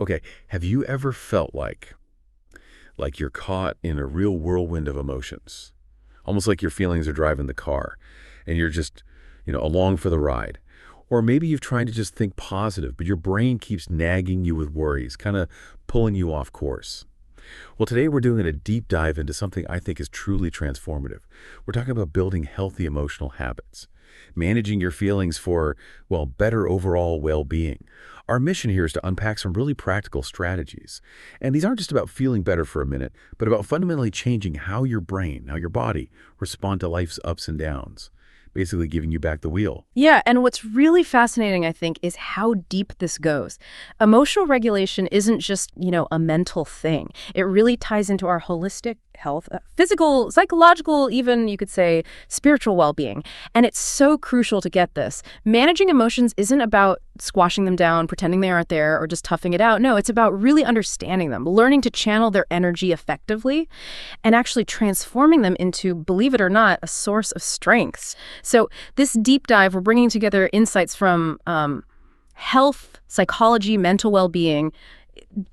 Okay, have you ever felt like you're caught in a real whirlwind of emotions? Almost like your feelings are driving the car and you're just, along for the ride. Or maybe you've tried to just think positive, but your brain keeps nagging you with worries, kind of pulling you off course. Well, today we're doing a deep dive into something I think is truly transformative. We're talking about building healthy emotional habits, managing your feelings for, well, better overall well-being. Our mission here is to unpack some really practical strategies. And these aren't just about feeling better for a minute, but about fundamentally changing how your brain, how your body respond to life's ups and downs, basically giving you back the wheel. Yeah, and what's really fascinating, I think, is how deep this goes. Emotional regulation isn't just, a mental thing. It really ties into our holistic health, physical, psychological, even you could say spiritual well-being. And it's so crucial to get this. Managing emotions isn't about squashing them down, pretending they aren't there, or just toughing it out. No, it's about really understanding them, learning to channel their energy effectively, and actually transforming them into, believe it or not, a source of strengths. So this deep dive, we're bringing together insights from health, psychology, mental well-being,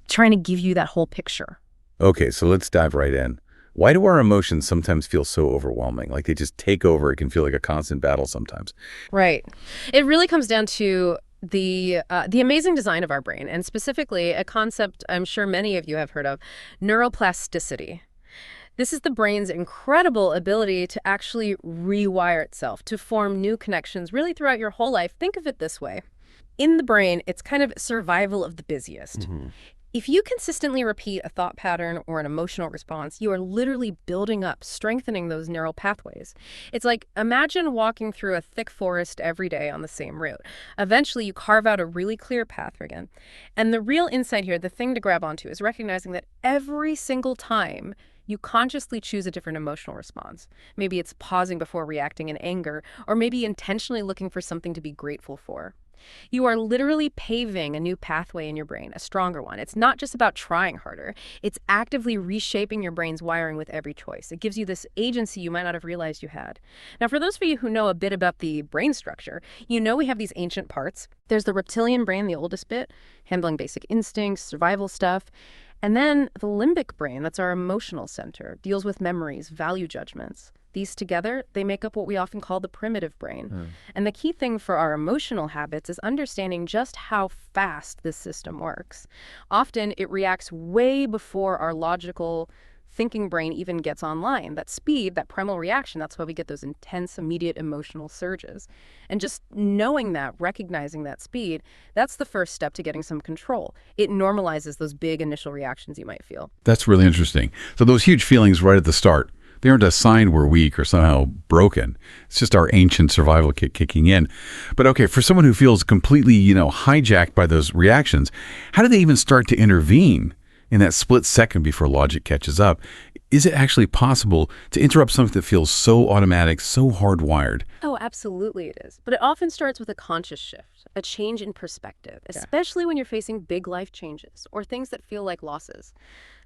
trying to give you that whole picture. Okay, so let's dive right in. Why do our emotions sometimes feel so overwhelming? Like they just take over. It can feel like a constant battle sometimes. Right. It really comes down to the amazing design of our brain, and specifically a concept I'm sure many of you have heard of, neuroplasticity. This is the brain's incredible ability to actually rewire itself, to form new connections really throughout your whole life. Think of it this way. In the brain, it's kind of survival of the busiest. If you consistently repeat a thought pattern or an emotional response, you are literally building up, strengthening those neural pathways. It's like, imagine walking through a thick forest every day on the same route. Eventually, you carve out a really clear path again. And the real insight here, the thing to grab onto, is recognizing that every single time you consciously choose a different emotional response. Maybe it's pausing before reacting in anger, or maybe intentionally looking for something to be grateful for. You are literally paving a new pathway in your brain, a stronger one. It's not just about trying harder. It's actively reshaping your brain's wiring with every choice. It gives you this agency you might not have realized you had. Now, for those of you who know a bit about the brain structure, we have these ancient parts. There's the reptilian brain, the oldest bit, handling basic instincts, survival stuff. And then the limbic brain, that's our emotional center, deals with memories, value judgments. These together, they make up what we often call the primitive brain. And the key thing for our emotional habits is understanding just how fast this system works. Often, it reacts way before our logical thinking brain even gets online. That speed, that primal reaction, that's why we get those intense, immediate emotional surges. And just knowing that, recognizing that speed, that's the first step to getting some control. It normalizes those big initial reactions you might feel. That's really interesting. So those huge feelings right at the start, they aren't a sign we're weak or somehow broken. It's just our ancient survival kit kicking in. But okay, for someone who feels completely, hijacked by those reactions, how do they even start to intervene in that split second before logic catches up? Is it actually possible to interrupt something that feels so automatic, so hardwired? Oh, absolutely it is. But it often starts with a conscious shift, a change in perspective, especially when you're facing big life changes or things that feel like losses.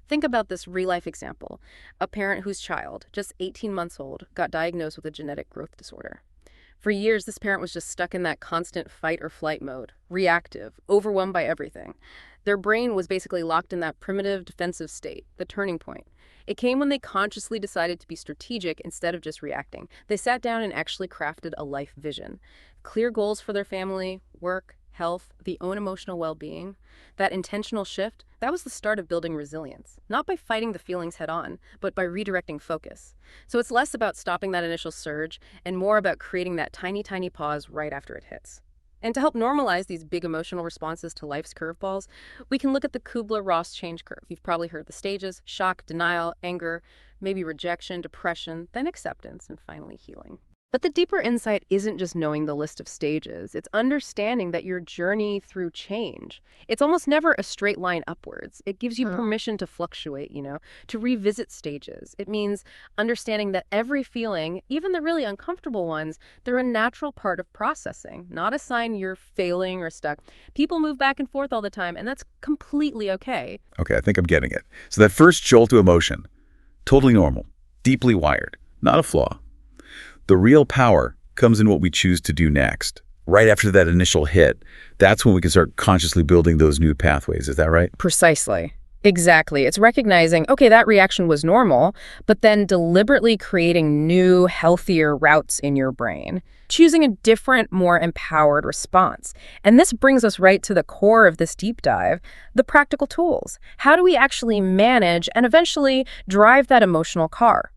Think about this real-life example. A parent whose child, just 18 months old, got diagnosed with a genetic growth disorder. For years, this parent was just stuck in that constant fight or flight mode, reactive, overwhelmed by everything. Their brain was basically locked in that primitive defensive state, the turning point. It came when they consciously decided to be strategic instead of just reacting. They sat down and actually crafted a life vision. Clear goals for their family, work, health, the own emotional well-being. That intentional shift, that was the start of building resilience. Not by fighting the feelings head on, but by redirecting focus. So it's less about stopping that initial surge and more about creating that tiny, tiny pause right after it hits. And to help normalize these big emotional responses to life's curveballs, we can look at the Kubler-Ross change curve. You've probably heard the stages: shock, denial, anger, maybe rejection, depression, then acceptance, and finally healing. But the deeper insight isn't just knowing the list of stages. It's understanding that your journey through change, it's almost never a straight line upwards. It gives you permission to fluctuate, to revisit stages. It means understanding that every feeling, even the really uncomfortable ones, they're a natural part of processing, not a sign you're failing or stuck. People move back and forth all the time, and that's completely okay. Okay, I think I'm getting it. So that first jolt to emotion, totally normal, deeply wired, not a flaw. The real power comes in what we choose to do next. Right after that initial hit, that's when we can start consciously building those new pathways. Is that right? Precisely. Exactly. It's recognizing, okay, that reaction was normal, but then deliberately creating new, healthier routes in your brain, choosing a different, more empowered response. And this brings us right to the core of this deep dive, the practical tools. How do we actually manage and eventually drive that emotional car?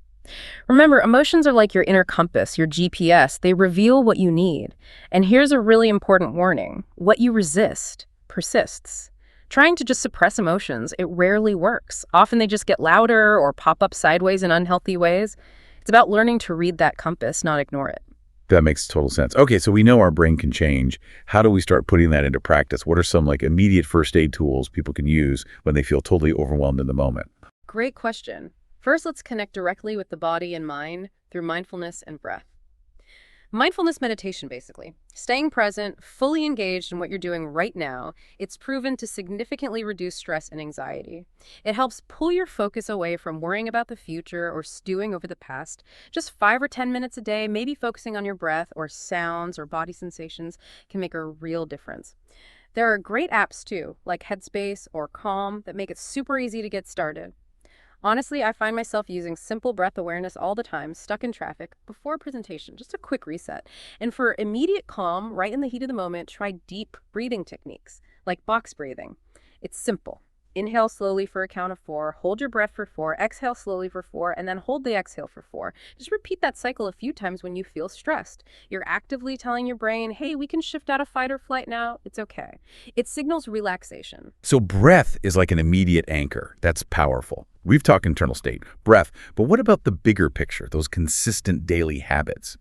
Remember, emotions are like your inner compass, your GPS. They reveal what you need. And here's a really important warning. What you resist persists. Trying to just suppress emotions, it rarely works. Often they just get louder or pop up sideways in unhealthy ways. It's about learning to read that compass, not ignore it. That makes total sense. Okay, so we know our brain can change. How do we start putting that into practice? What are some immediate first aid tools people can use when they feel totally overwhelmed in the moment? Great question. First, let's connect directly with the body and mind through mindfulness and breath. Mindfulness meditation, basically. Staying present, fully engaged in what you're doing right now, it's proven to significantly reduce stress and anxiety. It helps pull your focus away from worrying about the future or stewing over the past. Just 5 or 10 minutes a day, maybe focusing on your breath or sounds or body sensations can make a real difference. There are great apps too, like Headspace or Calm, that make it super easy to get started. Honestly, I find myself using simple breath awareness all the time, stuck in traffic, before a presentation, just a quick reset. And for immediate calm, right in the heat of the moment, try deep breathing techniques, like box breathing. It's simple. Inhale slowly for a count of 4, hold your breath for 4, exhale slowly for 4, and then hold the exhale for 4. Just repeat that cycle a few times when you feel stressed. You're actively telling your brain, hey, we can shift out of fight or flight now, it's okay. It signals relaxation. So breath is like an immediate anchor. That's powerful. We've talked internal state, breath, but what about the bigger picture, those consistent daily habits?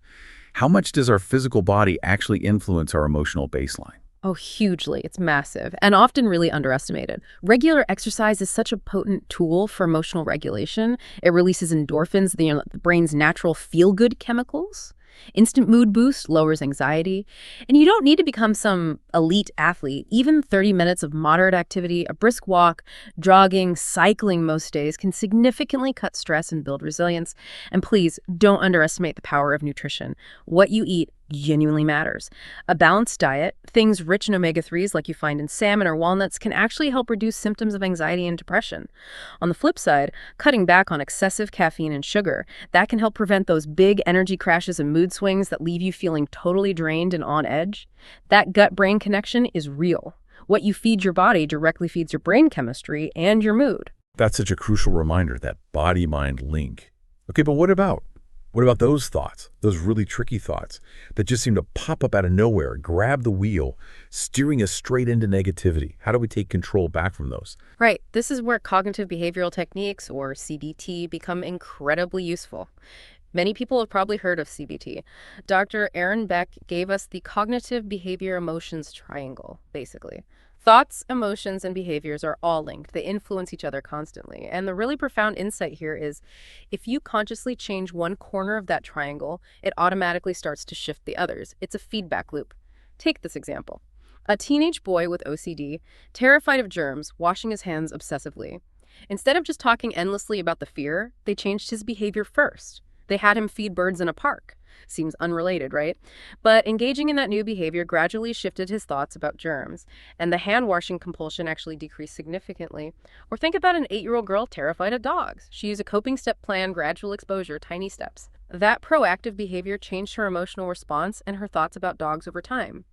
How much does our physical body actually influence our emotional baseline? Oh, hugely. It's massive and often really underestimated. Regular exercise is such a potent tool for emotional regulation. It releases endorphins, the brain's natural feel-good chemicals. Instant mood boost lowers anxiety. And you don't need to become some elite athlete. Even 30 minutes of moderate activity, a brisk walk, jogging, cycling most days can significantly cut stress and build resilience. And please, don't underestimate the power of nutrition. What you eat genuinely matters. A balanced diet, things rich in omega-3s like you find in salmon or walnuts, can actually help reduce symptoms of anxiety and depression. On the flip side, cutting back on excessive caffeine and sugar, that can help prevent those big energy crashes and mood swings that leave you feeling totally drained and on edge. That gut-brain connection is real. What you feed your body directly feeds your brain chemistry and your mood. That's such a crucial reminder, that body-mind link. Okay, but what about? What about those thoughts, those really tricky thoughts that just seem to pop up out of nowhere, grab the wheel, steering us straight into negativity? How do we take control back from those? Right. This is where cognitive behavioral techniques, or CBT, become incredibly useful. Many people have probably heard of CBT. Dr. Aaron Beck gave us the cognitive behavior emotions triangle, basically. Thoughts, emotions, and behaviors are all linked. They influence each other constantly. And the really profound insight here is if you consciously change one corner of that triangle, it automatically starts to shift the others. It's a feedback loop. Take this example. A teenage boy with OCD, terrified of germs, washing his hands obsessively. Instead of just talking endlessly about the fear, they changed his behavior first. They had him feed birds in a park. Seems unrelated, right? But engaging in that new behavior gradually shifted his thoughts about germs, and the hand-washing compulsion actually decreased significantly. Or think about an 8-year-old girl terrified of dogs. She used a coping step plan, gradual exposure, tiny steps. That proactive behavior changed her emotional response and her thoughts about dogs over time.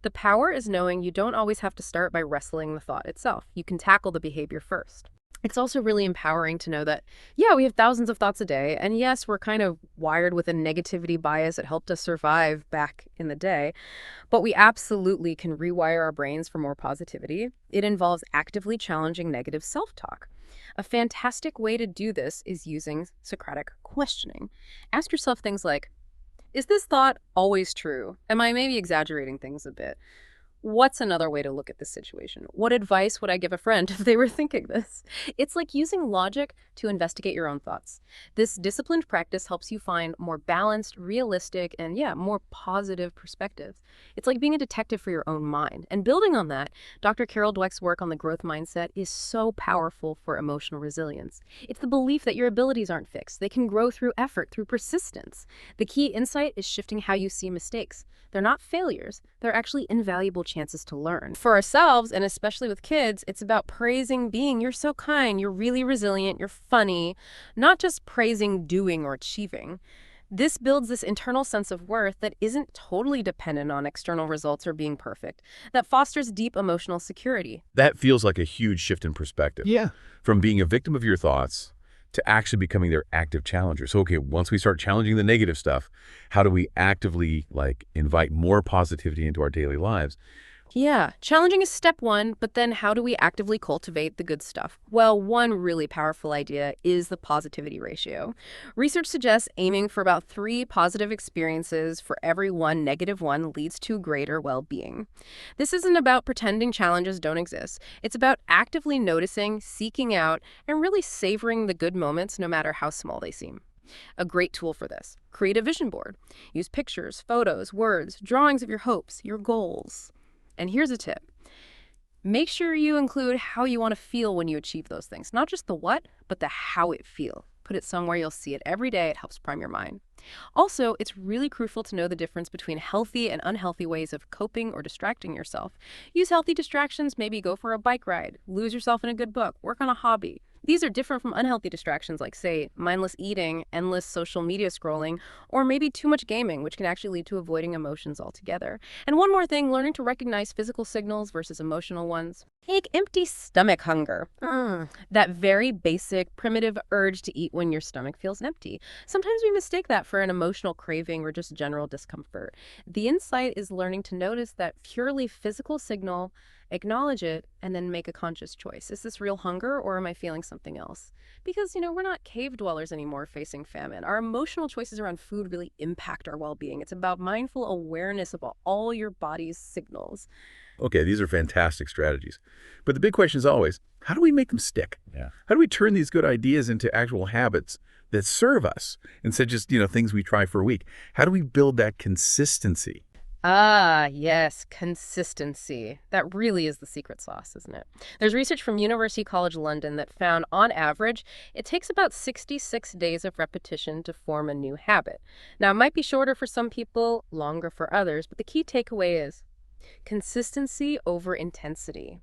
The power is knowing you don't always have to start by wrestling the thought itself. You can tackle the behavior first. It's also really empowering to know that, yeah, we have thousands of thoughts a day. And yes, we're kind of wired with a negativity bias that helped us survive back in the day. But we absolutely can rewire our brains for more positivity. It involves actively challenging negative self-talk. A fantastic way to do this is using Socratic questioning. Ask yourself things like, is this thought always true? Am I maybe exaggerating things a bit? What's another way to look at this situation? What advice would I give a friend if they were thinking this? It's like using logic to investigate your own thoughts. This disciplined practice helps you find more balanced, realistic, and yeah, more positive perspectives. It's like being a detective for your own mind. And building on that, Dr. Carol Dweck's work on the growth mindset is so powerful for emotional resilience. It's the belief that your abilities aren't fixed. They can grow through effort, through persistence. The key insight is shifting how you see mistakes. They're not failures. They're actually invaluable chances to learn. For ourselves, and especially with kids, it's about praising being. You're so kind. You're really resilient. You're funny. Not just praising doing or achieving. This builds this internal sense of worth that isn't totally dependent on external results or being perfect, that fosters deep emotional security. That feels like a huge shift in perspective. Yeah. From being a victim of your thoughts to actually becoming their active challenger. So, okay, once we start challenging the negative stuff, how do we actively, invite more positivity into our daily lives? Yeah, challenging is step one, but then how do we actively cultivate the good stuff? Well, one really powerful idea is the positivity ratio. Research suggests aiming for about 3 positive experiences for every 1 negative one leads to greater well-being. This isn't about pretending challenges don't exist. It's about actively noticing, seeking out, and really savoring the good moments no matter how small they seem. A great tool for this: create a vision board. Use pictures, photos, words, drawings of your hopes, your goals. And here's a tip. Make sure you include how you want to feel when you achieve those things. Not just the what, but the how it feel. Put it somewhere you'll see it every day. It helps prime your mind. Also, it's really crucial to know the difference between healthy and unhealthy ways of coping or distracting yourself. Use healthy distractions, maybe go for a bike ride, lose yourself in a good book, work on a hobby. These are different from unhealthy distractions like, say, mindless eating, endless social media scrolling, or maybe too much gaming, which can actually lead to avoiding emotions altogether. And one more thing, learning to recognize physical signals versus emotional ones. Take empty stomach hunger. That very basic, primitive urge to eat when your stomach feels empty. Sometimes we mistake that for an emotional craving or just general discomfort. The insight is learning to notice that purely physical signal, acknowledge it, and then make a conscious choice. Is this real hunger or am I feeling something else? Because, we're not cave dwellers anymore facing famine. Our emotional choices around food really impact our well-being. It's about mindful awareness of all your body's signals. Okay, these are fantastic strategies. But the big question is always, how do we make them stick? Yeah. How do we turn these good ideas into actual habits that serve us instead of just, things we try for a week? How do we build that consistency? Ah, yes, consistency. That really is the secret sauce, isn't it? There's research from University College London that found, on average, it takes about 66 days of repetition to form a new habit. Now, it might be shorter for some people, longer for others, but the key takeaway is consistency over intensity.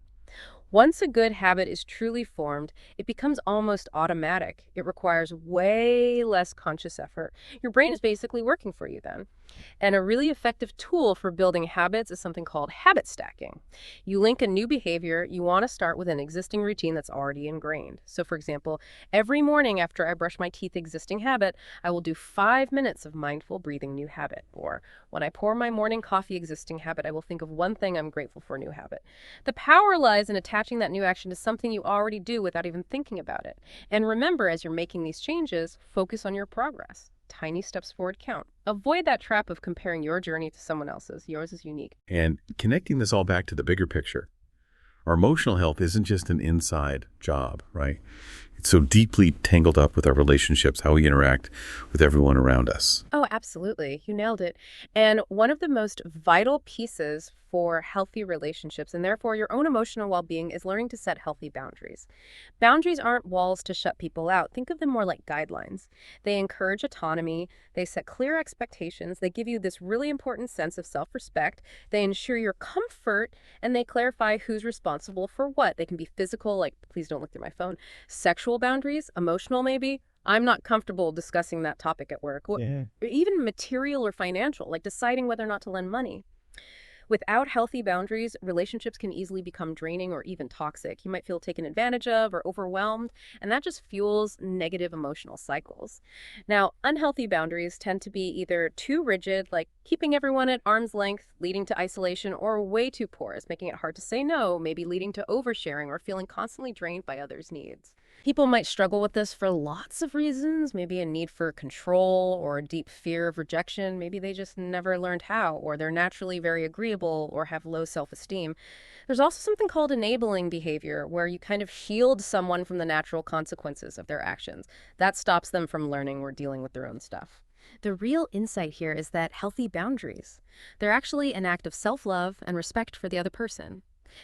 Once a good habit is truly formed, it becomes almost automatic. It requires way less conscious effort. Your brain is basically working for you then. And a really effective tool for building habits is something called habit stacking. You link a new behavior you want to start with an existing routine that's already ingrained. So for example, every morning after I brush my teeth existing habit, I will do 5 minutes of mindful breathing new habit. Or when I pour my morning coffee existing habit, I will think of one thing I'm grateful for new habit. The power lies in attaching that new action to something you already do without even thinking about it. And remember, as you're making these changes, focus on your progress. Tiny steps forward count. Avoid that trap of comparing your journey to someone else's. Yours is unique. And connecting this all back to the bigger picture, our emotional health isn't just an inside job, right? It's so deeply tangled up with our relationships, how we interact with everyone around us. Oh, absolutely. You nailed it. And one of the most vital pieces for healthy relationships and therefore your own emotional well-being is learning to set healthy boundaries. Boundaries aren't walls to shut people out. Think of them more like guidelines. They encourage autonomy, they set clear expectations, they give you this really important sense of self-respect, they ensure your comfort, and they clarify who's responsible for what. They can be physical, like please don't look through my phone, sexual boundaries, emotional maybe. I'm not comfortable discussing that topic at work. Yeah. Or even material or financial, like deciding whether or not to lend money. Without healthy boundaries, relationships can easily become draining or even toxic. You might feel taken advantage of or overwhelmed, and that just fuels negative emotional cycles. Now, unhealthy boundaries tend to be either too rigid, like keeping everyone at arm's length, leading to isolation, or way too porous, making it hard to say no, maybe leading to oversharing or feeling constantly drained by others' needs. People might struggle with this for lots of reasons, maybe a need for control or a deep fear of rejection. Maybe they just never learned how, or they're naturally very agreeable or have low self-esteem. There's also something called enabling behavior, where you kind of shield someone from the natural consequences of their actions. That stops them from learning or dealing with their own stuff. The real insight here is that healthy boundaries, they're actually an act of self-love and respect for the other person.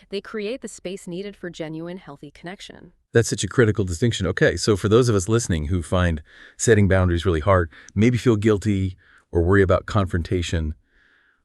They create the space needed for genuine, healthy connection. That's such a critical distinction. Okay, so for those of us listening who find setting boundaries really hard, maybe feel guilty or worry about confrontation,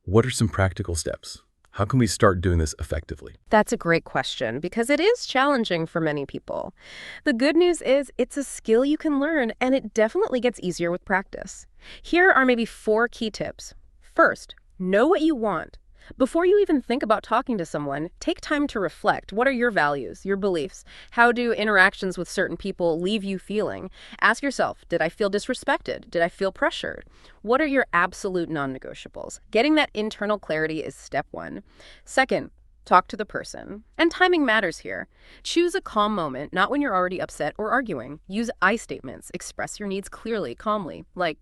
what are some practical steps? How can we start doing this effectively? That's a great question because it is challenging for many people. The good news is it's a skill you can learn, and it definitely gets easier with practice. Here are maybe 4 key tips. First, know what you want. Before you even think about talking to someone, take time to reflect. What are your values, your beliefs? How do interactions with certain people leave you feeling? Ask yourself, did I feel disrespected? Did I feel pressured? What are your absolute non-negotiables? Getting that internal clarity is step 1. Second, talk to the person. And timing matters here. Choose a calm moment, not when you're already upset or arguing. Use I statements. Express your needs clearly, calmly. Like,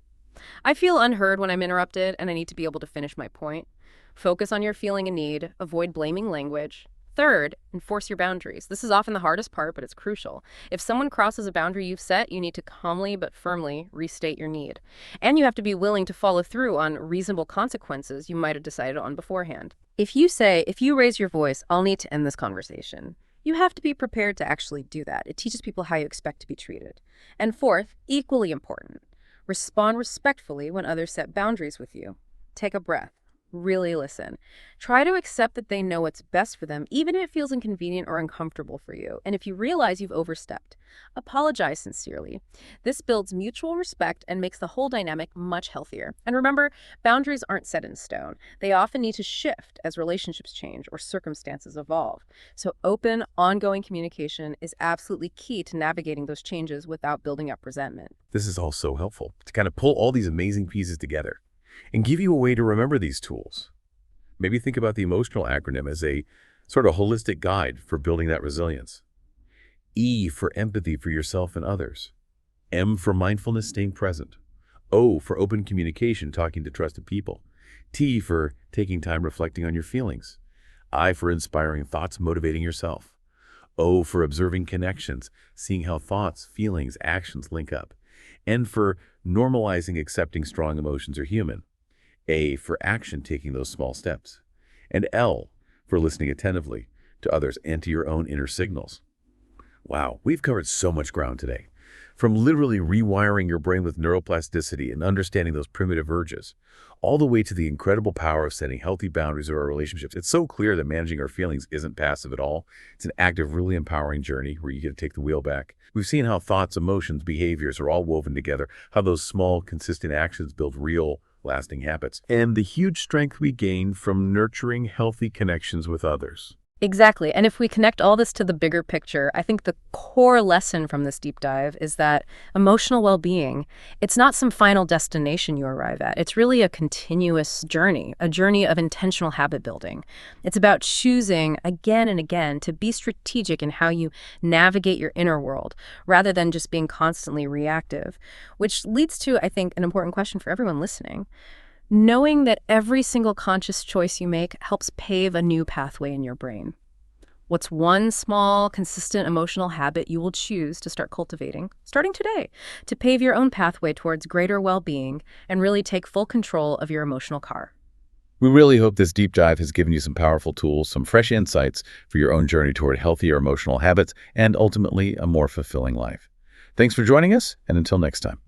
I feel unheard when I'm interrupted and I need to be able to finish my point. Focus on your feeling and need. Avoid blaming language. Third, enforce your boundaries. This is often the hardest part, but it's crucial. If someone crosses a boundary you've set, you need to calmly but firmly restate your need. And you have to be willing to follow through on reasonable consequences you might have decided on beforehand. If you raise your voice, I'll need to end this conversation. You have to be prepared to actually do that. It teaches people how you expect to be treated. And fourth, equally important, respond respectfully when others set boundaries with you. Take a breath. Really listen. Try to accept that they know what's best for them, even if it feels inconvenient or uncomfortable for you. And if you realize you've overstepped, apologize sincerely. This builds mutual respect and makes the whole dynamic much healthier. And remember, boundaries aren't set in stone. They often need to shift as relationships change or circumstances evolve. So open, ongoing communication is absolutely key to navigating those changes without building up resentment. This is all so helpful to kind of pull all these amazing pieces together and give you a way to remember these tools. Maybe think about the emotional acronym as a sort of holistic guide for building that resilience. E for empathy for yourself and others. M for mindfulness, staying present. O for open communication, talking to trusted people. T for taking time reflecting on your feelings. I for inspiring thoughts, motivating yourself. O for observing connections, seeing how thoughts, feelings, actions link up. N for normalizing accepting strong emotions are human. A for action, taking those small steps. And L for listening attentively to others and to your own inner signals. Wow, we've covered so much ground today. From literally rewiring your brain with neuroplasticity and understanding those primitive urges, all the way to the incredible power of setting healthy boundaries in our relationships. It's so clear that managing our feelings isn't passive at all. It's an active, really empowering journey where you get to take the wheel back. We've seen how thoughts, emotions, behaviors are all woven together, how those small, consistent actions build real, lasting habits, and the huge strength we gain from nurturing healthy connections with others. Exactly. And if we connect all this to the bigger picture, I think the core lesson from this deep dive is that emotional well-being, it's not some final destination you arrive at. It's really a continuous journey, a journey of intentional habit building. It's about choosing again and again to be strategic in how you navigate your inner world rather than just being constantly reactive, which leads to, I think, an important question for everyone listening. Knowing that every single conscious choice you make helps pave a new pathway in your brain. What's one small, consistent emotional habit you will choose to start cultivating, starting today, to pave your own pathway towards greater well-being and really take full control of your emotional car? We really hope this deep dive has given you some powerful tools, some fresh insights for your own journey toward healthier emotional habits and ultimately a more fulfilling life. Thanks for joining us, and until next time.